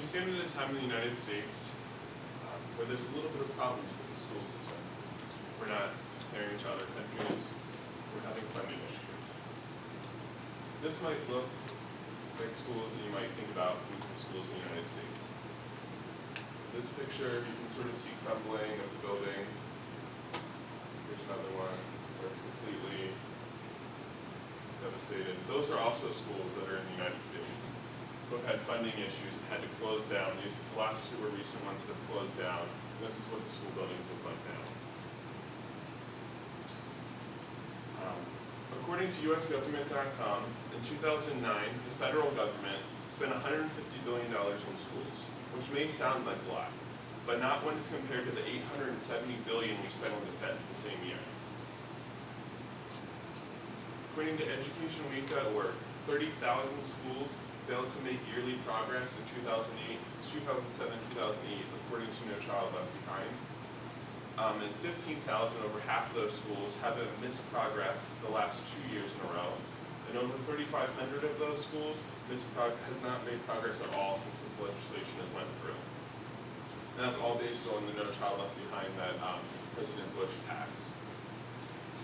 stand at a time in the United States where there's a little bit of problems with the school system. We're not comparing to other countries. We're having funding issues. This might look like schools that you might think about when you think of schools in the United States. This picture, you can sort of see crumbling of the building. Here's another one where it's completely devastated. Those are also schools that are in the United States who have had funding issues and had to close down. The last two were recent ones that have closed down. And this is what the school buildings look like now. According to USGovernment.com, in 2009, the federal government spent $150 billion on schools, which may sound like a lot, but not when it's compared to the $870 billion we spent on defense the same year. According to educationweek.org, 30,000 schools failed to make yearly progress in 2007, 2008, according to No Child Left Behind. And 15,000, over half of those schools, haven't missed progress the last 2 years in a row. And over 3,500 of those schools has not made progress at all since this legislation has went through. And that's all based on the No Child Left Behind that President Bush passed.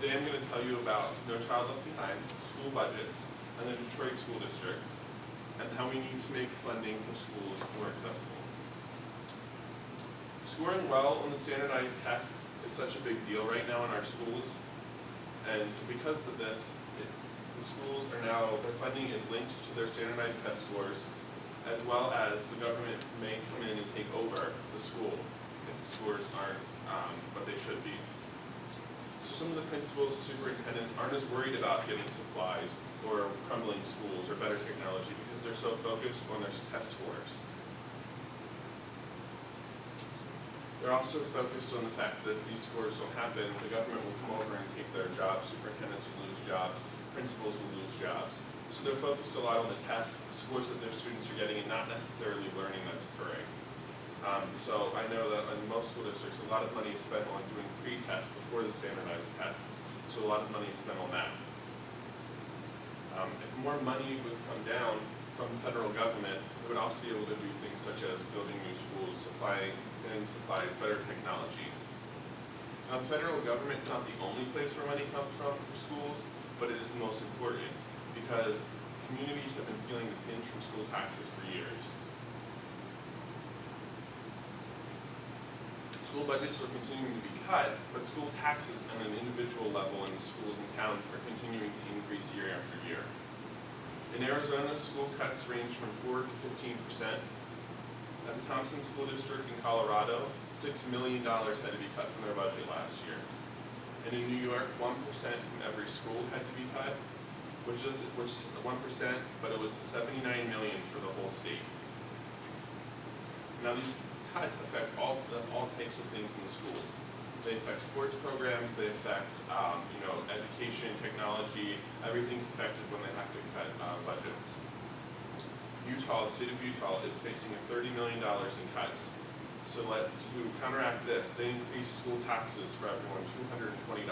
Today I'm going to tell you about No Child Left Behind, school budgets, and the Detroit School District, and how we need to make funding for schools more accessible. Scoring well on the standardized tests is such a big deal right now in our schools, and because of this, the schools are now, their funding is linked to their standardized test scores, as well as the government may come in and take over the school if the scores aren't what they should be. So some of the principals and superintendents aren't as worried about getting supplies or crumbling schools or better technology because they're so focused on their test scores. They're also focused on the fact that if these scores don't happen, the government will come over and take their jobs, superintendents will lose jobs, principals will lose jobs. So they're focused a lot on the tests, the scores that their students are getting, and not necessarily learning that's occurring. So I know that in most school districts, a lot of money is spent on doing pre-tests before the standardized tests. So a lot of money is spent on that. If more money would come down from the federal government, it would also be able to do things such as building new schools, getting supplies, better technology. Now, the federal government's not the only place where money comes from for schools, but it is the most important because communities have been feeling the pinch from school taxes for years. School budgets are continuing to be cut, but school taxes on an individual level in schools and towns are continuing to increase year after year. In Arizona, school cuts range from 4 to 15%. At the Thompson School District in Colorado, $6 million had to be cut from their budget last year. And in New York, 1% from every school had to be cut, which is 1%, but it was $79 million for the whole state. Now these cuts affect all types of things in the schools. They affect sports programs, they affect education, technology, everything's affected when they have to cut budgets. Utah, the state of Utah, is facing $30 million in cuts. So to counteract this, they increased school taxes for everyone $220.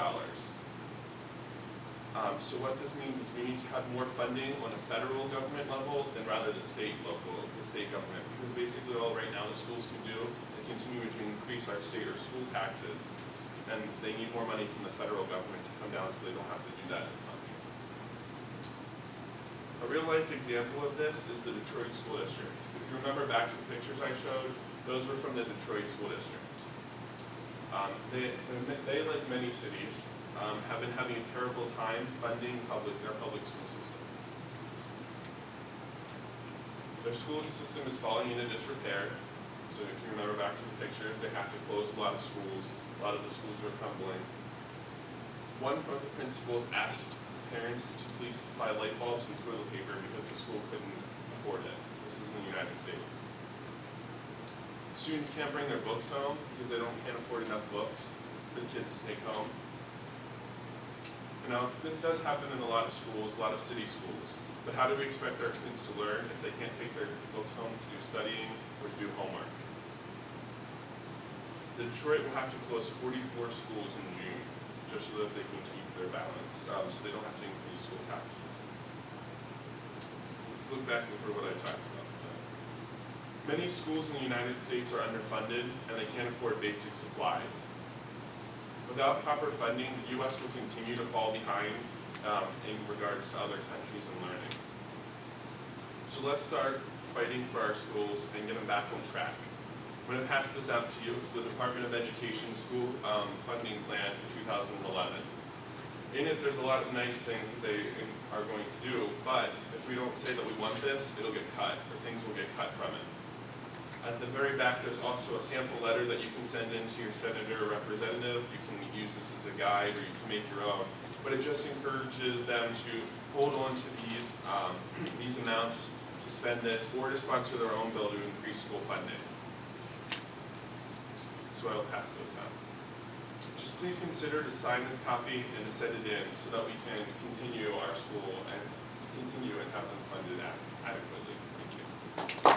So what this means is we need to have more funding on a federal government level than rather the state government, because basically all right now the schools can do is continue to increase our state or school taxes, and they need more money from the federal government to come down so they don't have to do that as much. A real life example of this is the Detroit School District. If you remember back to the pictures I showed, those were from the Detroit School District. They, like many cities, have been having a terrible time funding their public school system. Their school system is falling into disrepair. So if you remember back to the pictures, they have to close a lot of schools. A lot of the schools are crumbling. One of the principals asked parents to please supply light bulbs and toilet paper because the school couldn't afford it. This is in the United States. Students can't bring their books home because they can't afford enough books for the kids to take home. Now, this does happen in a lot of schools, a lot of city schools. But how do we expect our kids to learn if they can't take their books home to do studying or to do homework? Detroit will have to close 44 schools in June just so that they can keep their balance, so they don't have to increase school taxes. Let's look back over what I talked about today. Many schools in the United States are underfunded and they can't afford basic supplies. Without proper funding, the U.S. will continue to fall behind in regards to other countries in learning. So let's start fighting for our schools and get them back on track. I'm going to pass this out to you. It's the Department of Education school funding plan for 2011. In it, there's a lot of nice things that they are going to do, but if we don't say that we want this, it'll get cut, or things will get cut from it. At the very back, there's also a sample letter that you can send in to your senator or representative. You can use this as a guide, or you can make your own. But it just encourages them to hold on to these amounts to spend this, or to sponsor their own bill to increase school funding. So I will pass those out. Just please consider to sign this copy and to send it in so that we can continue our school and continue and have them funded adequately. Thank you.